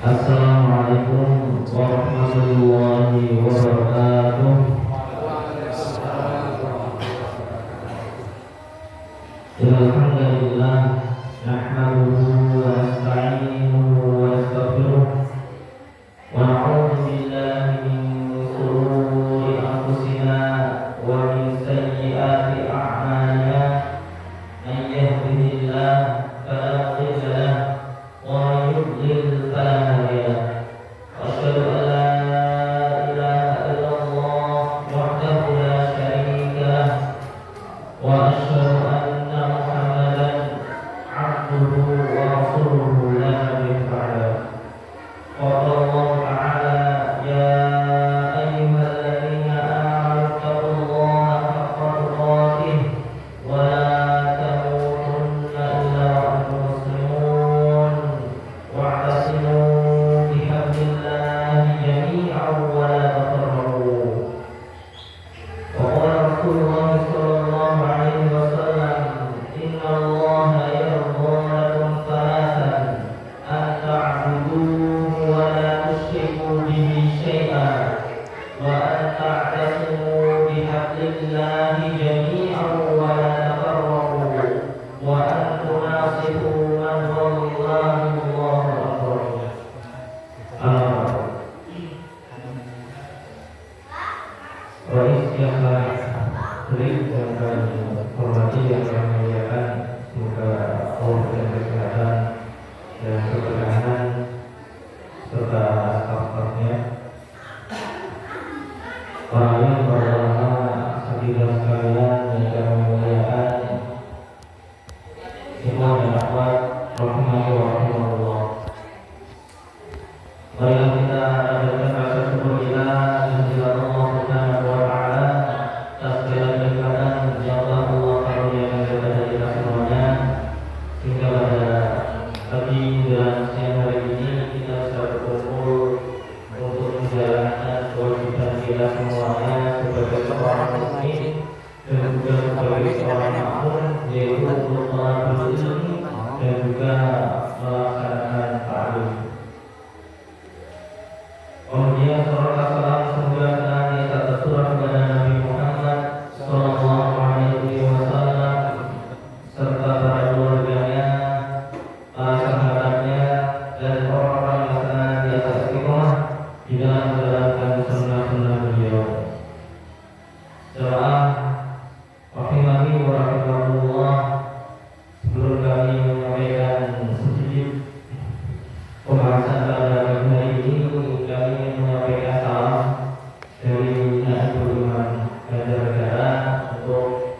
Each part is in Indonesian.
Assalamualaikum warahmatullahi wabarakatuh. Alhamdulillah, nahmaduhu wa nasta'inuhu wa nastaghfiruh wa na'udzu billahi min shururi anfusina wa min sayyiati a'malina. Man yahdihillah fala mudilla lahu wa man yudlil fala hadiya lahu. Asyhadu an la ilaha illallah wahdahu la syarika lahu wa asyhadu anna Muhammadan abduhu wa rasuluhu la nabiyya ba'dahu. Qala Allah ta'ala ya ayyuhalladzina amanu taqullaha haqqa tuqatih wa la tamutunna illa wa antum muslimun wa'tasimu bihablillahi jami'an wa la tafarraqu. Wa qala Rasulullah sallallahu alaihi wasallam inna Allaha yarda lakum thalathan an ta'buduhu wa la tusyriku bihi syai'an wa an ta'tasimu bihablillahi jami'an wa la tafarraqu wa an tunasihu man wallahu Allahu akbar. Rais yang baik dan kami hormati yang kami muliakan, semoga Allah berikan kesehatan dan keberkahan serta staf-stafnya. Para ulama, saudara sekalian yang kami muliakan, ikhwan dan akhwat rahimani wa rahimakumullah. Marilah kita adakan rasa syukur kita kehadirat Allah Subhanahu wa taala atas segala kenikmatan yang telah Allah karuniakan kepada kita semuanya, sehingga pada pagi dan siang hari ini kita bisa berkumpul untuk menjalankan kewajiban kita semuanya sebagai seorang mukmin dan juga sebagai seorang makmum, yaitu untuk menuntut ilmu dan juga melaksanakan ta'lim. Kemudian salawat salam semoga senantiasa tercurah kepada Nabi Muhammad sallallahu alaihi wasallam serta para keluarganya, para sahabatnya dan orang-orang yang senantiasa istiqomah di dalam menjalankan sunnah-sunnah beliau. Jemaah rahimani wa rahimakumullah, sebelum kami menyampaikan sedikit pembahasan pada pagi hari ini, kami ingin menyampaikan salam dari Naibul Imam Ganjar Negara untuk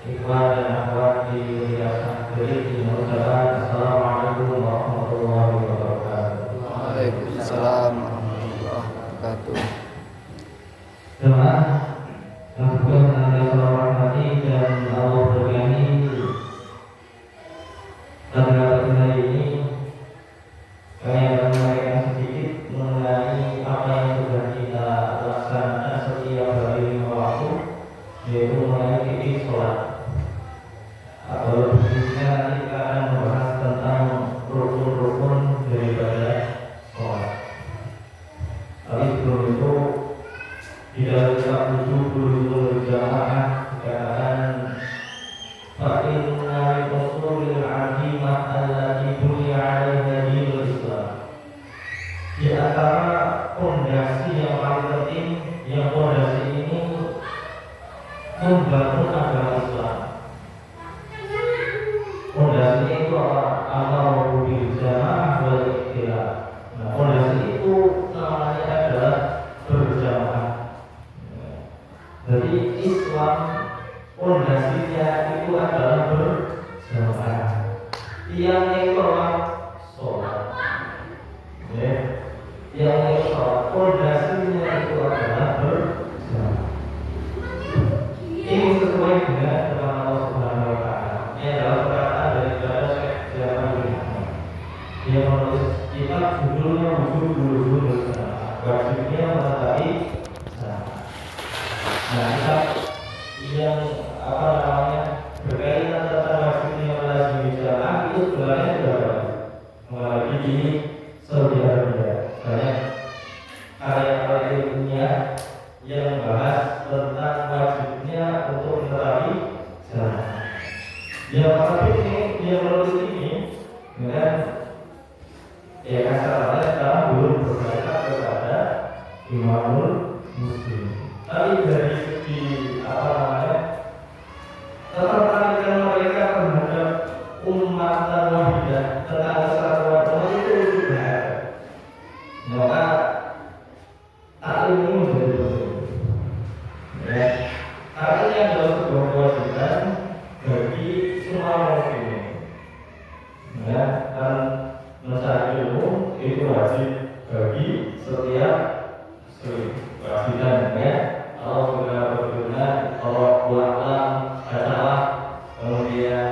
ikhwan dan akhwat di Yayasan Berit di mengucapkan Assalamualaikum warahmatullahi wabarakatuh. Waalaikumsalam warahmatullahi wabarakatuh. Jemaah yang juga senantiasa Allah rahmati dan Allah berkahi, pada pagi hari ini kami akan menyampaikan sedikit mengenai apa yang sudah kita laksanakan setiap hari 5 waktu, yaitu mengenai fikih sholat. Atau lebih khususnya nanti kita akan membahas tentang rukun-rukun daripada sholat. Tapi sebelum itu, di dalam kitab 70 berjamaah dikatakan fa'inna li-usulil 'azimah allati bunya 'alaiha dinul Islam. Di antara fondasi yang paling penting, yang fondasi ini membangun agama Islam. Fondasinya itu al-amru bil jamaah wal ikhtilaf. Nah, fondasi itu namanya adalah berjamaah. Jadi Islam fondasinya itu adalah berjamaah. Tiangnya itu adalah sholat. Yang sholat fondasinya itu adalah berjamaah. Ini sesuai dengan firman Allah Subhanahu wa taala. Ini adalah perkataan daripada Syekh Jamaludin. Dia menulis kitab judulnya Wujud wajibnya mengetahui. Nah, kitab yang berkaitan tentang wajibnya melazimi jamaah itu sebenarnya sudah mulai di Saudi Arabia. Yang pasti ini, yang menurut ini, ya, ya kasarnya sekarang belum berbaikat kepada Imamul Muslim. Tapi dari segi apa namanya, ketertarikan mereka terhadap umat dan wahidah tentang kesatuan umat itu sudah ada. Maka taklim ini menjadi penting. Ya, taklim ini adalah sebuah kewajiban bagi semua muslim. Ya, dan mencari ilmu itu wajib bagi setiap muslim. Kewajiban, ya. Kalau sudah berguna, kalau pulang katalah, kemudian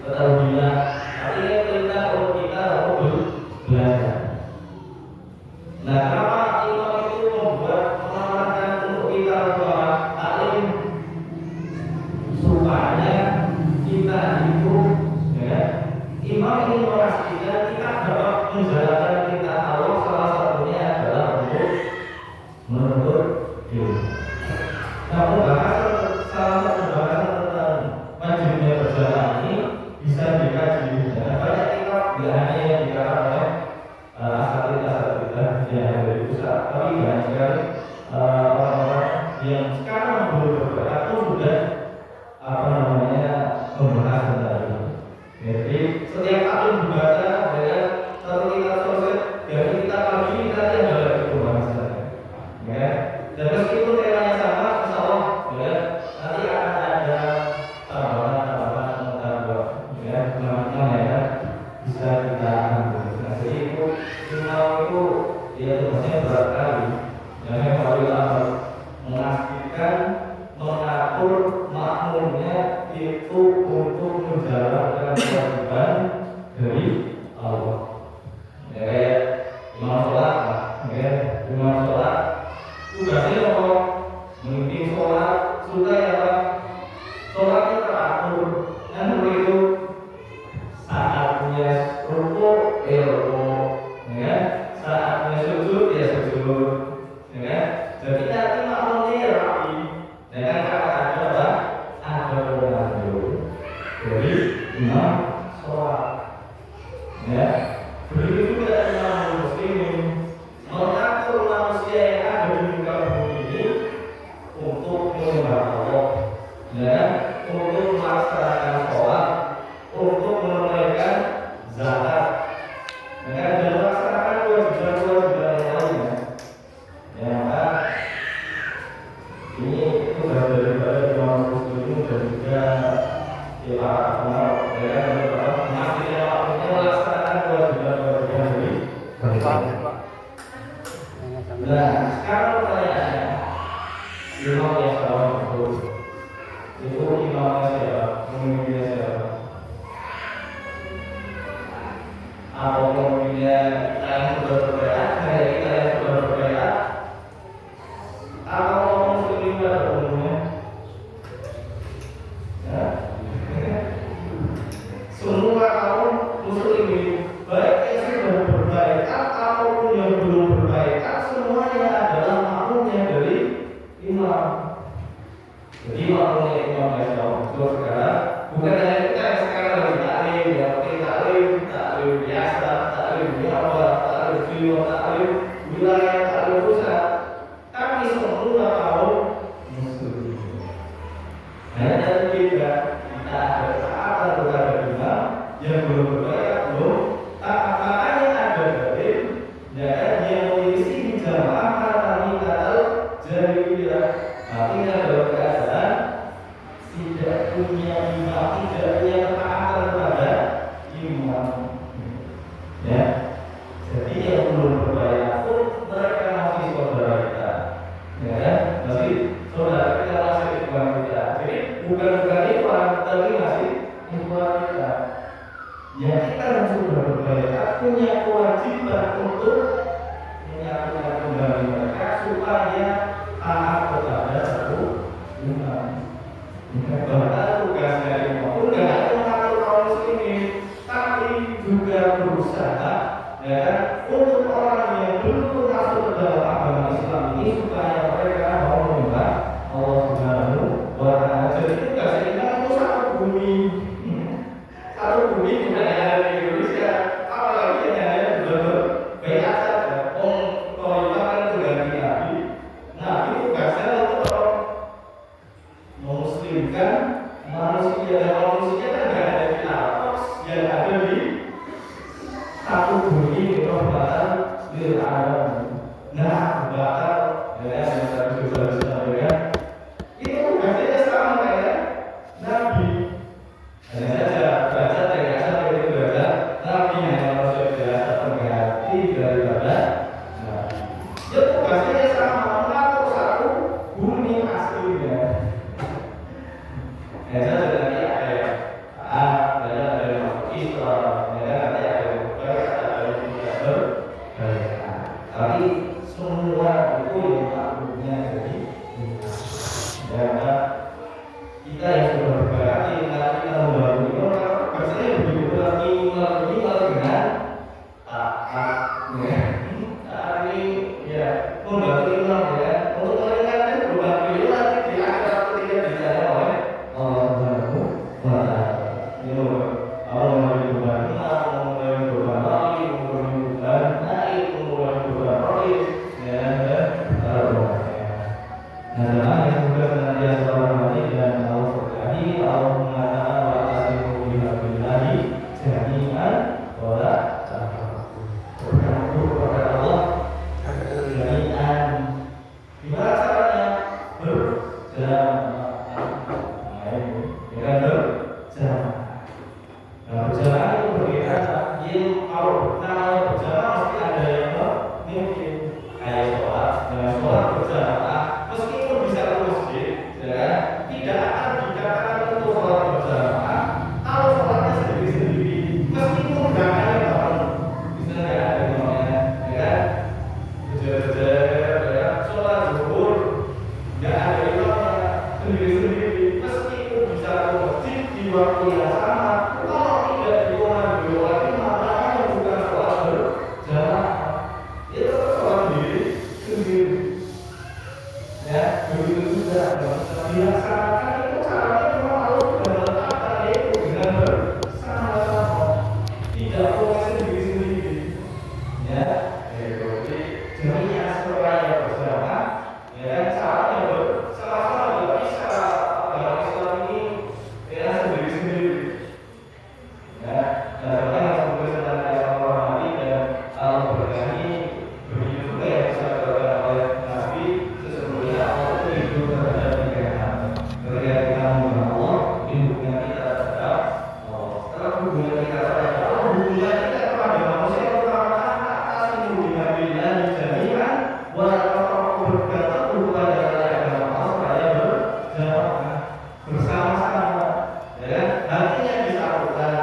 ketahuilah. Artinya perintah untuk kita untuk belajar. Nah, kenapa imam itu membuat mengarahkan untuk kita bahwa taklim supaya kita itu, ya, imam ini memastikan kita dapat menjalankan perintah Allah, salah satunya adalah untuk menuntut ilmu. Nah, pembahasan salah satu pembahasan tentang wajibnya berjalan ini bisa dikaji. Banyak kitab, tidak hanya yang dikarang oleh asatidz yang dari pusat, tapi banyak sekali orang-orang yang sekarang belum bergerak pun sudah apa namanya membahas tentang itu. Jadi setiap tahun dibaca dengan satu kitab selesai, dari kitab lagi kita ada lagi pembahasannya. Ya. Dan meskipun temanya sama, insya Allah, ya, nanti akan ada tambahan tentang ya, teman-teman ya, bisa kita ambil. Nah, jadi itu imam itu dia tugasnya berat kali. Yang apabila memastikan mengatur makmumnya itu untuk menjalankan kewajiban dari Allah. Ya, kayak imam sholat, ya, imam sholat tugasnya apa? Memimpin sholat supaya apa? Sholatnya teratur. Dan begitu saatnya rukuk, ya, saatnya sujud, ya sujud, ya. Jadi nanti makmumnya rapi. Dan kan ada apa? Ada komando. Jadi imam sholat, ya. Begitu juga imam muslimin mengatur manusia yang ada di muka bumi ini untuk menyembah Allah, ya, untuk melaksanakan sholat, untuk menunaikan zakat, ya, dan melaksanakan kewajiban-kewajiban yang lainnya. Ya, maka ini tugas daripada imam muslimin dan juga para ulama, ya, memastikan waktunya melaksanakan kewajiban-kewajiban dari mereka. Nah, sekarang pertanyaannya, imam yang salah itu imamnya siapa? Pemimpinnya siapa? Atau pemimpinnya kita yang sudah berbaikat, kita yang sudah berbaikat, atau orang muslim pada umumnya? Ya. Semua kaum muslimin, baik yang sudah berbaikat ataupun yang belum berbaikat, semuanya adalah makmumnya dari imam. Jadi makmumnya imam yang jauh sekarang bukan hanya kita yang sekarang lagi taklim, yang penting taklim biasa, taklim apa, taklim jiwa, taklim wilayah, taklim pusat. Tapi semua kaum muslimin. Hanya dari kita ada saat ada imam yang belum berbaikat, belum makanya ada dalil, ya, yang memiliki jamaah kata jahiliyah. Artinya dalam keadaan tidak punya imam, tidak punya ketaatan kepada imam, ya. Jadi yang belum berbaikat pun mereka masih saudara kita, ya, masih saudara kita, masih ikhwan kita. Jadi bukan ikhwan, tapi masih ikhwan kita. Ya, kita yang sudah berbaikat punya kewajiban untuk menyatukan kembali mereka supaya taat kepada satu imam. Bahkan tugasnya imam pun tidak hanya mengatur kaum muslimin, tapi juga berusaha, ya, untuk orang yang belum masuk ke dalam agama Islam ini supaya mereka mau menyembah Allah Subhanahu wa Ta'ala. Jadi tugas imam itu satu bumi. namanya berjamaah mesti ada yang memimpin. Kayak sholat, dengan sholat berjamaah, meskipun bisa ke masjid, ya kan? Tidak akan dikatakan untuk sholat berjamaah kalau sholatnya sendiri-sendiri, meskipun gerakannya bareng. Misalnya ada imamnya, ya kan? Berjajar, ya, sholat zuhur, nggak ada imamnya sendiri-sendiri, meskipun bisa ke masjid di waktu yang sama, kalau tidak dikomandoi oleh imam, namanya bukan sholat berjamaah. Itu sholat sendiri. Ya, begitu juga dilaksanakan itu caranya memang harus berletakkan itu dengan bersama-sama, tidak boleh sendiri-sendiri. Ya, jadi jamiah seraya bersama, ya caranya bersama-sama tidak bisa. Dalam Islam ini ya sendiri-sendiri. Ya, caranya sebagai senantiasa menghormati dan al-berkani. Begitu juga yang disampaikan oleh Nabi, sesungguhnya Allah itu hidup terhadap tiga hal. Ketika kita mengenal Allah, hubungan kita terhadap Allah. Setelah hubungan kita terhadap Allah, hubungan kita kepada manusia terutama atas hubungan bila dijadikan walaupun bergantung kepada agama Allah supaya berjamaah bersama-sama. Ya, hatinya disatukan,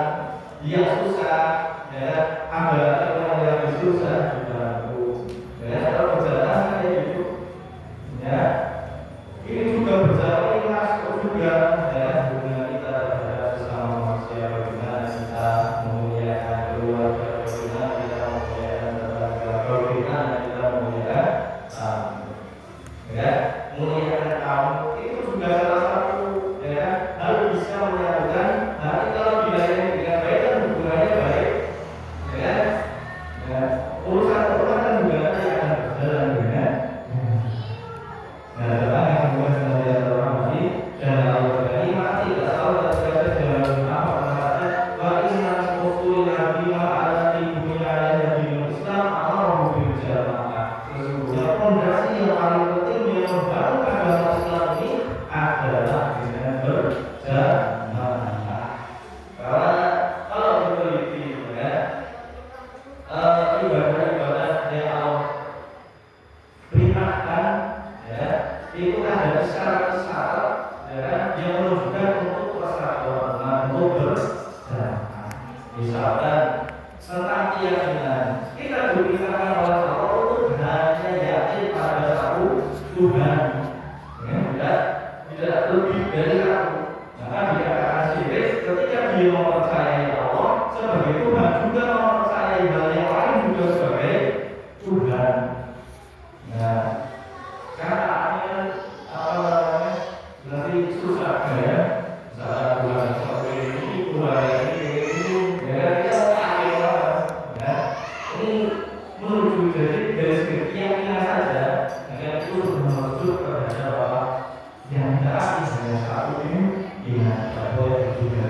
yang susah, ya, ada orang yang susah dibantu. Ya, kalau berjalan kayak gitu, ya, ini juga berjalan ini masuk juga, ya, hubungan kita terhadap sesama manusia, bagaimana kita memuliakan keluarga, bagaimana kita memuliakan tetangga, bagaimana kita memuliakan tamu, ya, memuliakan tamu itu juga salah satu, ya, harus bisa menyatukan. Nanti kalau dilayani dengan baik kan hubungannya baik, ya. Ya, urusan-urusan juga nanti akan berjalan dengan. Nah, doa yang kemudian senantiasa terhormati dan Allah berkati mati tak tahu tak terasa jalan apa namanya. Wa inna usul nabi ma'ala tibunya dari Islam Allah berjamaah. Sesungguhnya fondasi yang paling penting yang membangun agama Islam ini adalah dengan berjamaah. Karena kalau diteliti, ya, ibadah-ibadah yang Allah perintahkan, ya, itu ada isyarat-isyarat, ya, yang menunjukkan untuk persatuan, untuk berjamaah. Misalkan tentang keyakinan, kita diperintahkan oleh Allah untuk hanya yakin pada satu Tuhan, ya, tidak lebih dari satu. Maka dikatakan syirik ketika dia mempercayai Allah sebagai Tuhan, juga mempercayai hal yang lain juga sebagai Tuhan. Nah, kataannya apa namanya? Nanti susah, ya. Misalnya Tuhan seperti ini, Tuhan ini, ya, kita pakai apa? Ya, ini menuju jadi dari segi keyakinan saja, agar itu menuju terhadap apa? Yang terakhir hanya satu ini, tidak boleh juga.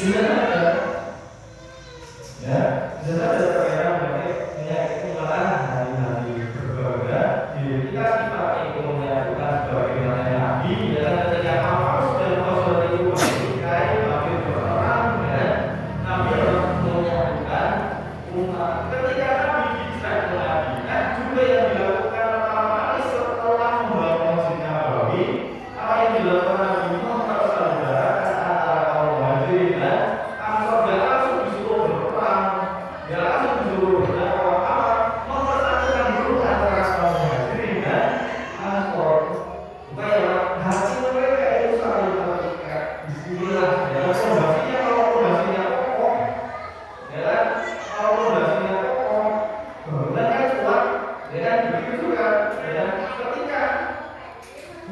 Tidak ada, ya, tidak ada terkadang penyakit penularan hari-hari berbeda. Kita dipakai umumnya bukan sebagaimana Nabi dan ketika Paulus dan Rasul itu menikahi bagi orang, ya, Nabi harus menyatukan umat. Ketika Nabi dicerai Nabi, juga yang dilakukan pertama kali setelah membangun Masjid Nabawi, apa yang dilakukan Nabi mempersaudarakan antara kaum Muhajirin dan Ansor. Dia langsung disuruh berperang, dia langsung disuruh berdakwah, mempersatukan dulu antara kaum Muhajirin dan Ansor supaya hati mereka itu saling terikat. Bismillah, ya, fondasinya kalau fondasinya kokoh, ya kan, kalau fondasinya kokoh, bangunan kan kuat, ya kan, begitu juga, ya kan, ketika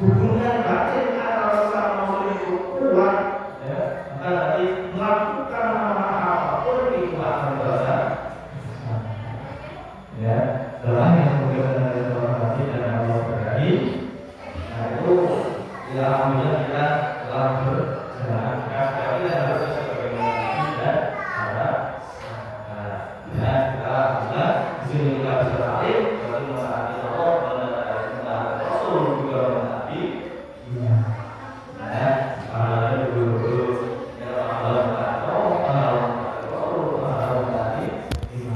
hubungan batin antara sesama muslim itu kuat, ya, maka nanti melakukan apapun itu akan berasa, ya, dalam yang mungkin dari informasi dan Allah berkahi. Nah itu ya alhamdulillah kita telah berjalan kaki harus sebagaimana Nabi dan para sahabat. Ya kita alhamdulillah di sini kita bisa tarik berarti menaati Allah dan menaati Rasul juga menaati Dia. Ya ada guru-guru yang Allah menaati Allah menaati Rasul Allah menaati Dia.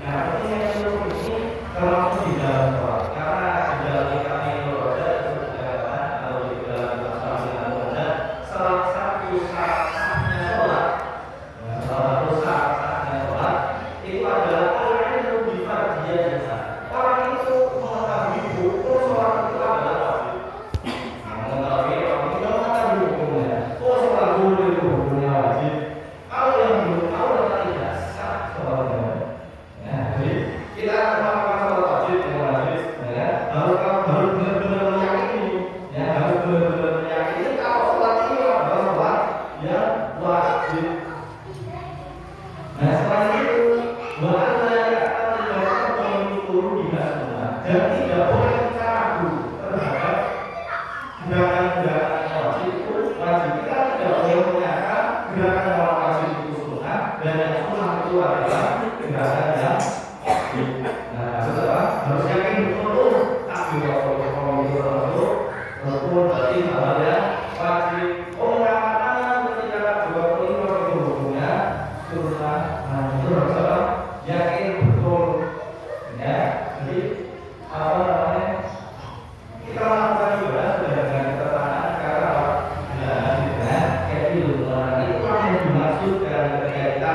Nah ini yang ini termasuk di dalam sholat karena di dalam kami beroda itu dikatakan kalau di dalam masalah beroda salah satu syaratnya sholat, ya, salah satu syaratnya sholat itu adalah orang yang bifardiyah jasa. Orang itu mengetahui hukum sholat itu adalah wajib. Mengetahui orang itu mengetahui hukumnya. Oh sholat dulu itu hukumnya wajib. Kalau yang belum tahu dan tidak sah sholatnya. Ya, jadi kita melakukan sholat wajib yang wajib, ya, harus benar-benar meyakini, ya, harus benar-benar meyakini kalau sholat ini adalah sholat yang wajib. Nah setelah itu, bahwa tidak mengikuti tidak sunnah dan tidak boleh ragu terhadap gerakan-gerakan wajib itu wajib. Kita tidak boleh menyangka gerakan yang wajib itu sunnah dan yang sunnah itu adalah gerakan yang wajib. Nah setelah harus yakin betul takbir betul berarti hal yang wajib. Pengamanan ketika 25 itu hukumnya sunnah. Nah itu harus yakin betul, ya. Jadi apa namanya, kita melakukan ibadah sudah dengan ketenangan karena ya dengan kayak itu orang itu yang dimaksudkan ketika kita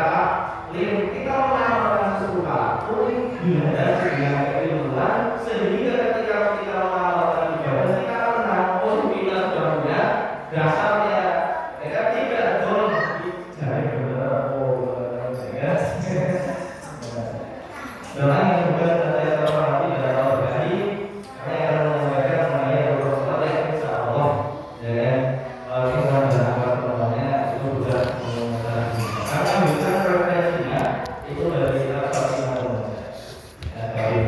kita mengamalkan sesuatu dengan keimanan sehingga ketika kita mengamalkan ibadah kita tenang, oh kita sudah punya dasarnya, ya tidak dong cari benar ya. Dalam yang juga saya terhormati dan Allah berkahi, saya akan menyampaikan mengenai Rasulullah yang insya Allah, ya kan, kita mendapat temannya itu sudah mengetahui. Karena bisa referensinya itu dari kitab Fatimah, ya dari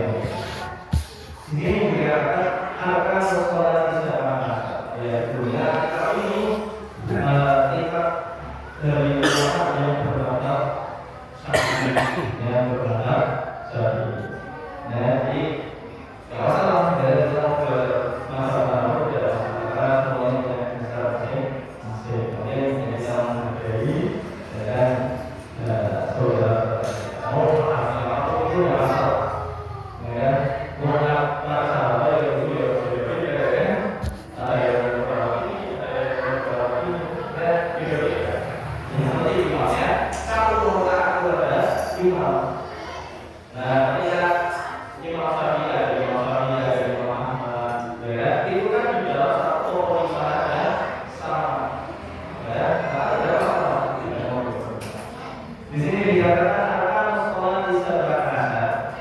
ini dikatakan akan sholat di sana, yaitu ya kitab ini kitab dari ulama yang bermadhab Syafi'i, yang bermadhab Syafi'i. Nah jadi ya masalah dari dalam masalah tidak masalah semuanya yang bisa masih kemudian yang bisa menghargai dan saudara mau apa itu ya masalah, ya mau merasa apa itu ya berbeda ya, ada yang berbeda, ada yang berbeda, dan beda-beda. Yang penting imamnya satu rakaat adalah imam. Nah, ketika Imam Syafi'i ada Imam Ahmad, ya, itu kan di dalam satu pemeriksaan yang sama, ya, ada apa? Di sini dikatakan akan sholat di sebelah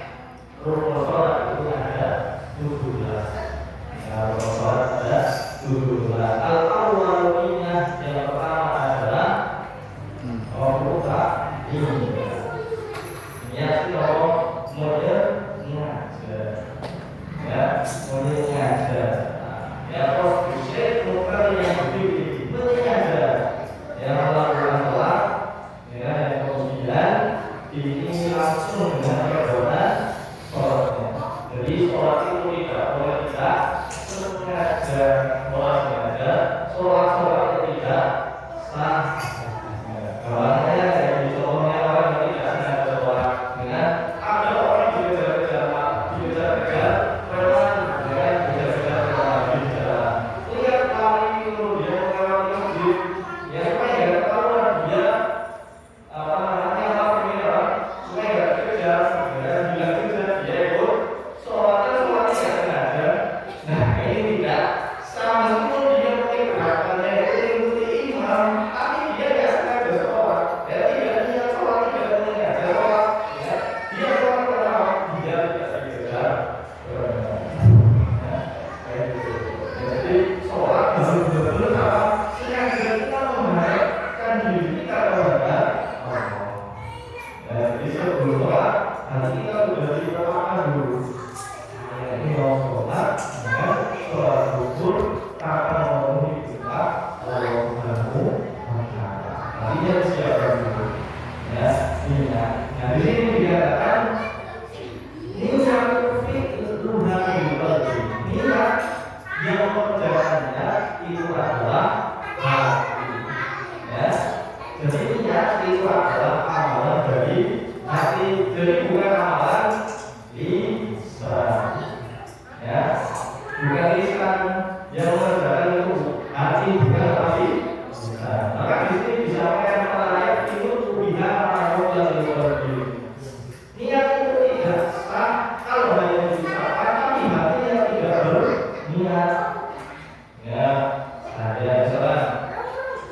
rukun sholat itu ada 17. Ya, rukun sholat ada 17. Al-awwaliyah yang pertama adalah ini. Ya, kalau model ngajar, ya, model ngajar, ya, terus muka yang mengajar, ya, lalu sah. Kawannya dari contohnya orang yang tidak sengaja sholat dengan ada orang dikejar-kejar preman dengan dikejar-kejar di jalan. Lihat kali itu dia melewati masjid, ya supaya nggak ketahuan dia apa namanya lampu merah, supaya nggak dikejar, ya bila kejar dia ikut sholatnya nggak sengaja. Nah ini tidak sama sekali dia pakai gerakannya itu mengikuti imam, tapi dia nggak sengaja sholat. Ya tidak niat sholat, tidak sengaja sholat. Ya dia sholat karena dia tidak dikejar. Jadi sholat betul-betul apa? Sengaja kita membahayakan diri kita kepada Allah. Jadi sebelum sholat, hati kita sudah diperlukan dulu. Ini mau sholat, sholat zuhur, tanpa memenuhi perintah Allah Subhanahu wa Ta'ala. Artinya siapkan dulu. Ya, ini. Nah, di sini dikatakan niat niat yang mengerjakannya itu adalah hati. Ya, jadi niat itu adalah amalan dari hati, jadi bukan amalan lisan. Ya, bukan lisan yang mengerjakan itu hati, bukan hati lisan. Maka di sini disampaikan ayat itu tubiha Allah yang lebih. Niat itu tidak sah kalau hanya diucapkan, tapi hatinya tidak berniat. Ya, ada misalnya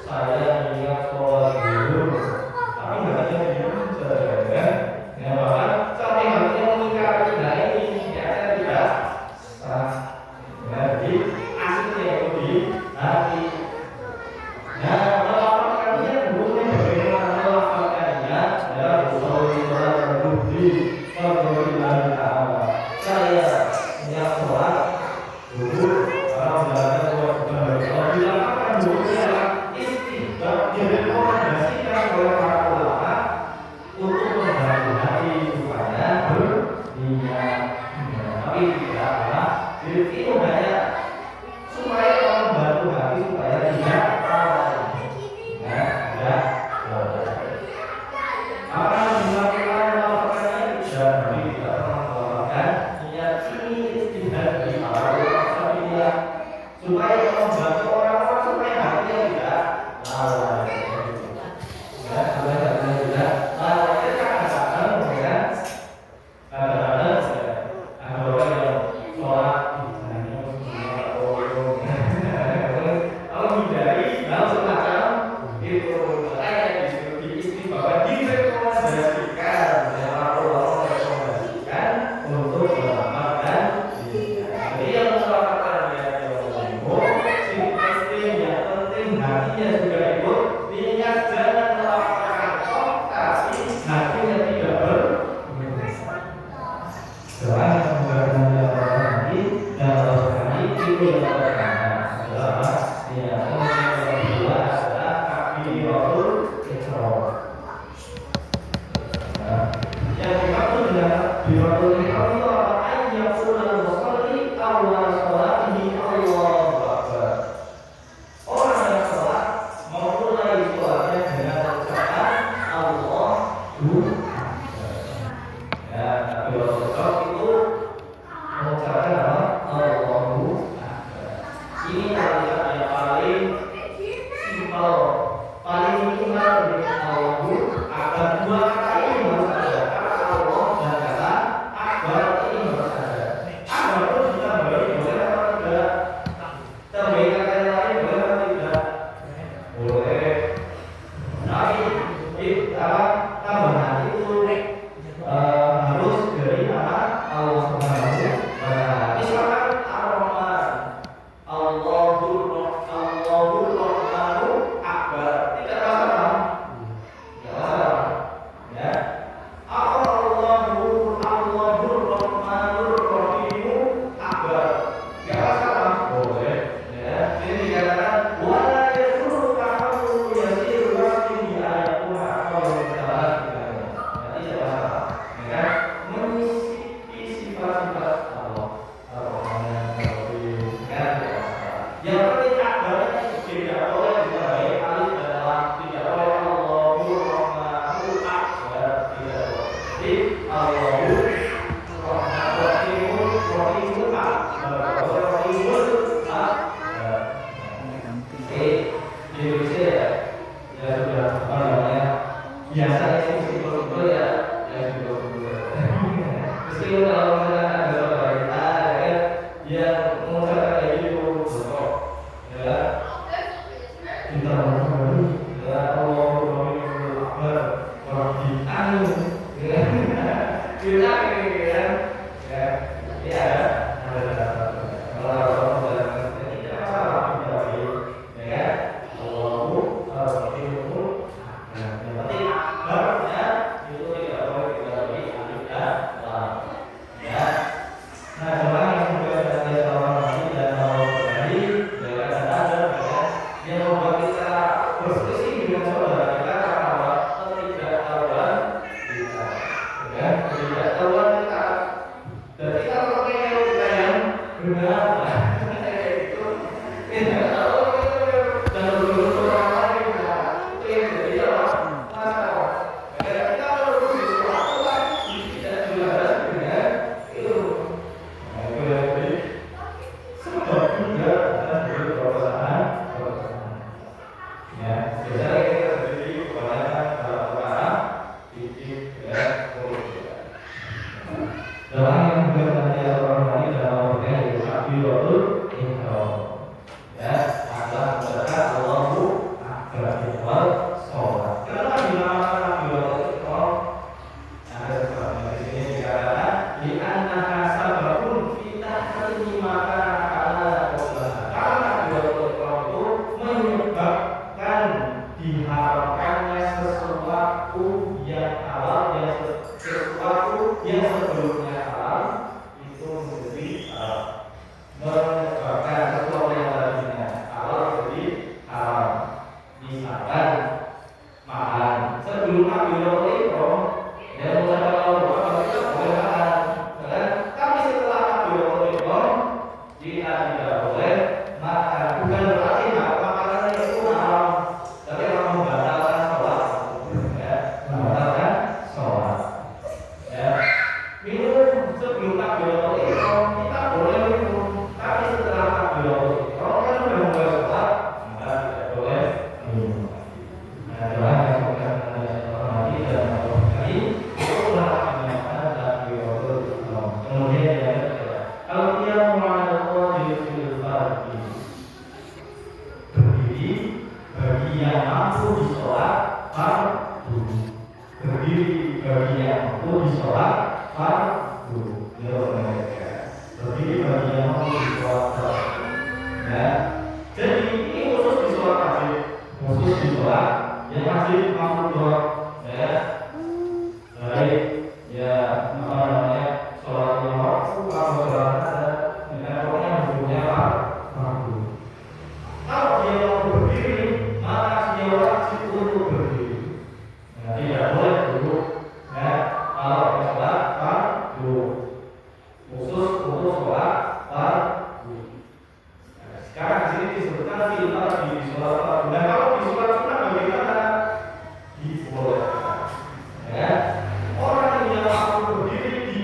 saya niat sholat zuhur, tapi hatinya tidak saja. Ya, bahkan sampai hatinya mengingkari ini, ya tidak sah. Jadi aslinya itu di hati. Nah, melaporkannya hukumnya bagaimana melaporkannya? Ya, sholat bukti Alhamdulillah Ta'ala. Saya niat sholat zuhur, alhamdulillah kalau dilakukan zuhurnya istighfar yang direkomendasikan oleh para ulama untuk membantu hati supaya berniat. Tapi tidaklah itu hanya supaya membantu hati supaya tidak lalai. Ya, tidak lalai. Akan dilakukan melakukannya tidak, tapi tidak pernah melakukan niat ini istighfar di awal dia supaya membantu orang-orang supaya hatinya tidak lalai. Ya, supaya hatinya tidak lalai. Kadang-kadang ya, kadang-kadang ada orang yang sholat kalau hindari hal semacam itu, makanya disuruh diistighfar, direkomendasikan, ya Allah rekomendasikan untuk melakukan ini. Jadi yang melakukan niat yang penting hatinya juga ikut niat, jangan melakukan tapi hatinya tidak berniat. Doa yang menggunakan hati dan hati itu yang pertama adalah niat. Yang kedua adalah takbiratul ihram. Yang dimaksud dengan takbiratul ihram itu apa? Ayyaqulul musalli awwal sholatihi Allahu Akbar. Orang yang sholat memulai sholatnya dengan ucapan Allahu Akbar. Ya, takbiratul ihram itu mengucapkan apa? Allahu Akbar. Ini kalimat yang paling simpel, paling minimal dari Allahu Akbar. Dua kata ini harus ada, kata Allah dan kata Akbar ini harus ada. Akbar itu ditambahi boleh atau tidak? Tambahin kata yang lain boleh atau tidak? Boleh. Tapi tambahan itu harus dari nama Allah Subhanahu wa Ta'ala. Misalkan Ar-Rahman, Allahur Rahmanu Akbar, tidak masalah. Tidak masalah. biasanya sih simpel-simpel ya, simpel-simpel. Meskipun kalau misalnya ada wanita ya, yang mengucapkan kayak gitu, betul, ya, kita mengucapkan ya Allah Akbar, Rabbi anu, ya, kita kan, ya, ada. Orang yang mampu berdiri di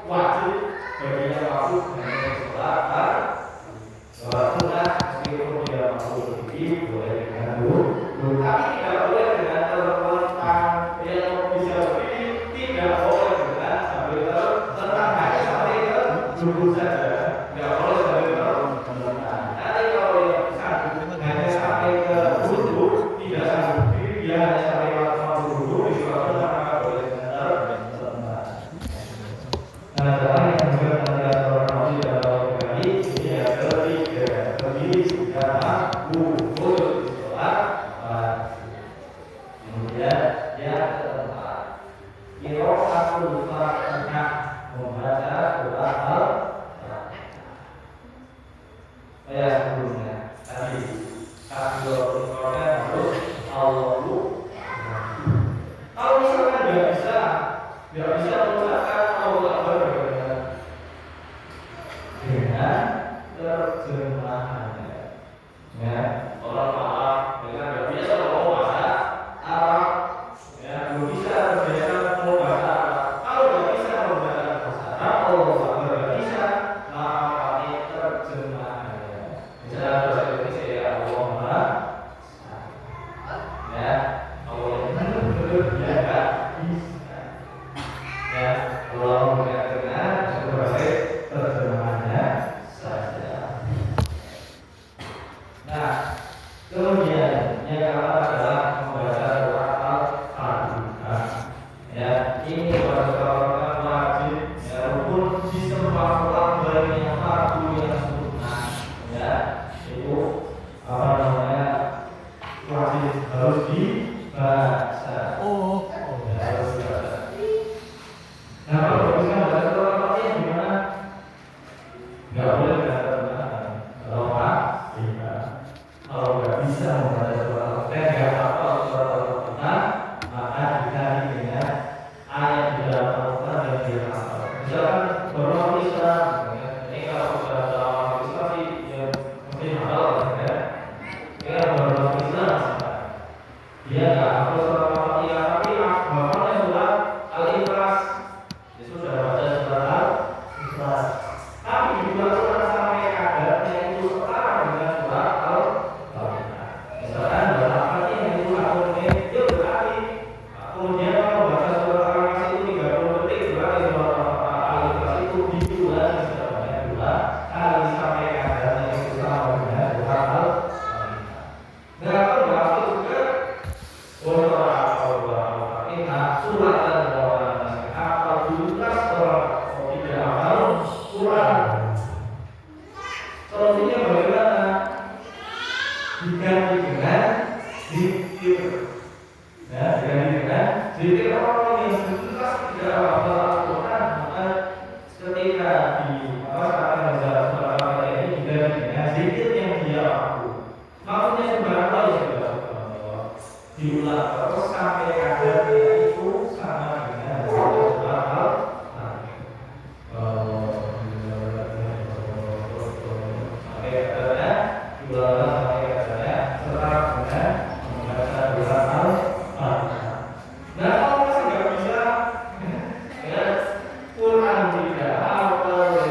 wajib bagi yang mampu hanya sholat sunat, meskipun dia mampu berdiri boleh dengan dulu, tapi tidak boleh dengan terlentang. Yang bisa berdiri tidak boleh dengan sambil terlentang, hanya sampai ke duduk saja, tidak boleh sambil terlentang. Nanti kalau yang sanggup hanya sampai ke duduk, tidak sanggup berdiri, dia hanya sampai mampu duduk, disebabkan maka boleh dengan terlentang. Nah, sekarang yang juga nanti orang masih dalam kali ini ya ketiga, berdiri sudah mampu khusus di sholat. Kemudian yang keempat, qiraatul Fatihah, membaca surah Al-Fatihah. Kayak sebelumnya tadi, takbiratul ihram harus Allahu Akbar. Kalau misalkan nggak bisa mengucapkan Allahu Akbar dengan terjemahannya, ya, orang maaf dengan nggak bisa ngomong bahasa Arab, ya, belum bisa terbiasa ngomong bahasa Arab. Kalau nggak bisa membaca bahasa Arab, Allahu Akbar nggak bisa, maka pakai terjemahannya. Misalnya bahasa Indonesia ya Allahumma, ya, Allahumma ya nggak bisa, ya, Allahumma dengan sebagai terjemahannya saja. Nah, kemudian yang keempat adalah membaca surah Al-Fatihah. Ya, ini merupakan wajib, ya, rukun di semua sholat baik yang fardu yang sunnah. Ya, itu apa namanya, wajib harus dibaca. Ya, harus dibaca. Nah, kalau bisa membaca surah Al-Fatihah gimana? Nggak boleh dengan terjemahan. Kalau nggak bisa membaca surah Al-Fatihah, nggak apa-apa surah Al-Fatihah, maka dicari dengan ayat di dalam Al-Quran yang dia hafal. Misalkan beberapa Islam, ini kalau sudah dalam Islam sih ya mesti hafal, ya. Ya beberapa Islam, dia nggak hafal surah Al-Fatihah, tapi hafalnya surah Al-Ikhlas. Dia sudah baca surah Al-Ikhlas, tapi juga surah sampai adatnya itu setara dengan surah Al-Fatihah. Misalkan baca Al-Fatihah itu akunnya itu berarti, kemudian kalau baca surah Al-Ikhlas itu 30 detik, berarti surah Al-Ikhlas itu diulang sebanyak 2 kali sampai adatnya itu sama dengan surah Al-Fatihah. Nah, kalau baca juga surah Al-Fatihah, surat Al-Fatihah, apa tuntas orang tidak hafal Quran. Solusinya bagaimana? Diganti dengan zikir. Ya, diganti dengan zikir. Orang yang tuntas tidak hafal Quran, maka ketika di saat membaca surah Al-Fatihah ini diganti dengan zikir yang dia mampu. Maksudnya seberapa ya sudah diulang terus sampai adatnya itu sama dengan surah Al-Fatihah. Sampai adatnya diulang sampai adatnya setara dengan membaca surah Al-Fatihah. Nah, kalau masih nggak bisa, ya, Quran tidak hafal,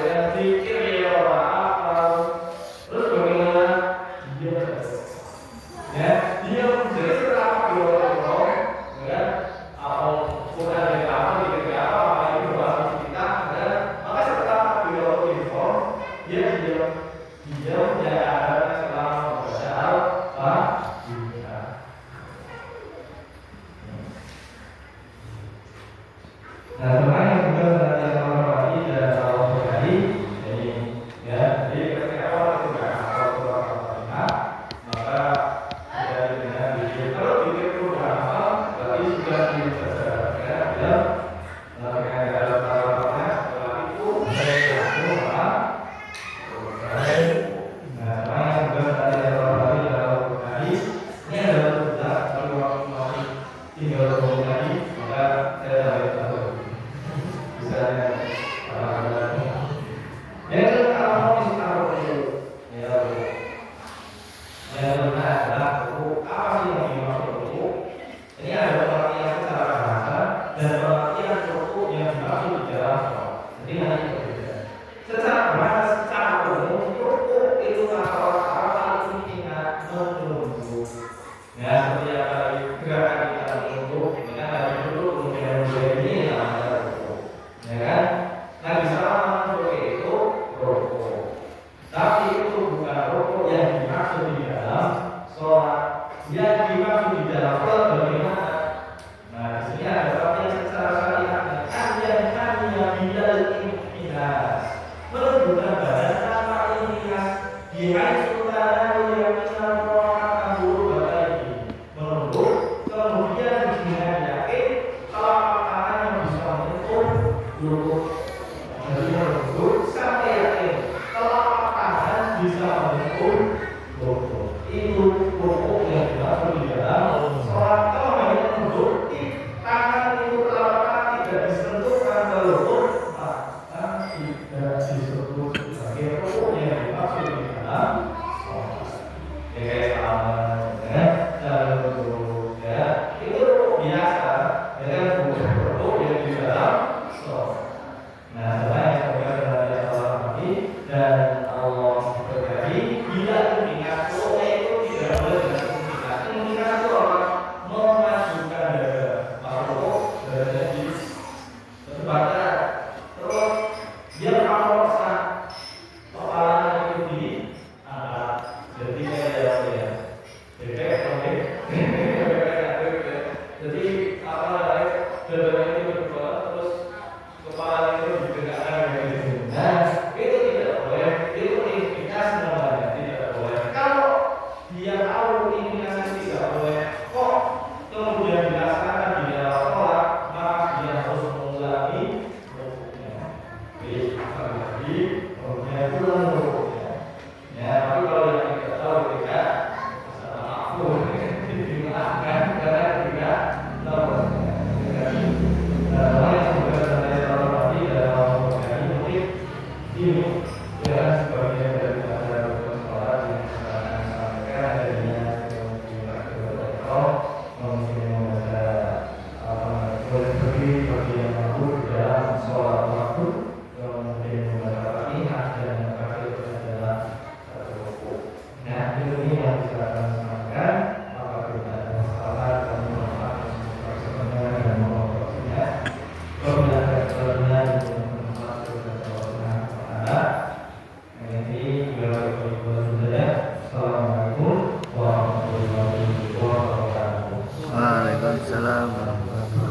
Waalaikumsalam warahmatullahi wabarakatuh.